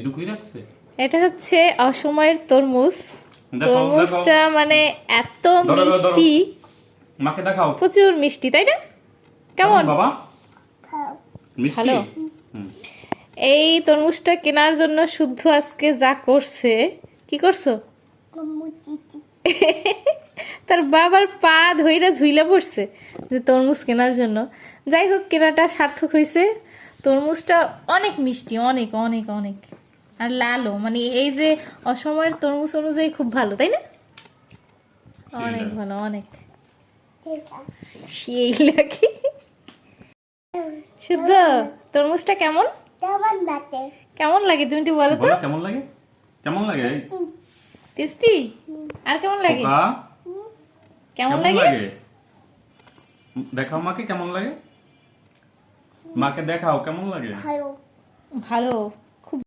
ঢুকিয়ে রাখছে। এটা হচ্ছে অসময়ের তরমুজ। তরমুজটা মানে এত মিষ্টি, মাকে দেখাও। প্রচুর মিষ্টি, তাই না? কেমন বাবা? মিষ্টি। ভালো। এই তরমুজটা কেনার জন্য শুদ্ধ আজকে যা করছে, কি করছো? তার বাবার পা ধইরা ঝুইলা পড়ছে যে তরমুজ কেনার জন্য। যাই হোক, কেনাটা সার্থক হয়েছে। তরমুজটা অনেক মিষ্টি, অনেক অনেক অনেক, আর লালও, মানে এই যে অসময়ের তরমুজ অনুযায়ী খুব ভালো, তাই না? অনেক ভালো, অনেক সেই লাগে। শুদ্ধ, তরমুজটা কেমন কেমন লাগে তুমি একটু বলো তো। কেমন লাগে? কেমন লাগে? টেস্টি। আর কেমন লাগে? কেমন লাগে? দেখাও মাকে কেমন লাগে। মাকে দেখাও কেমন লাগে। ভালো।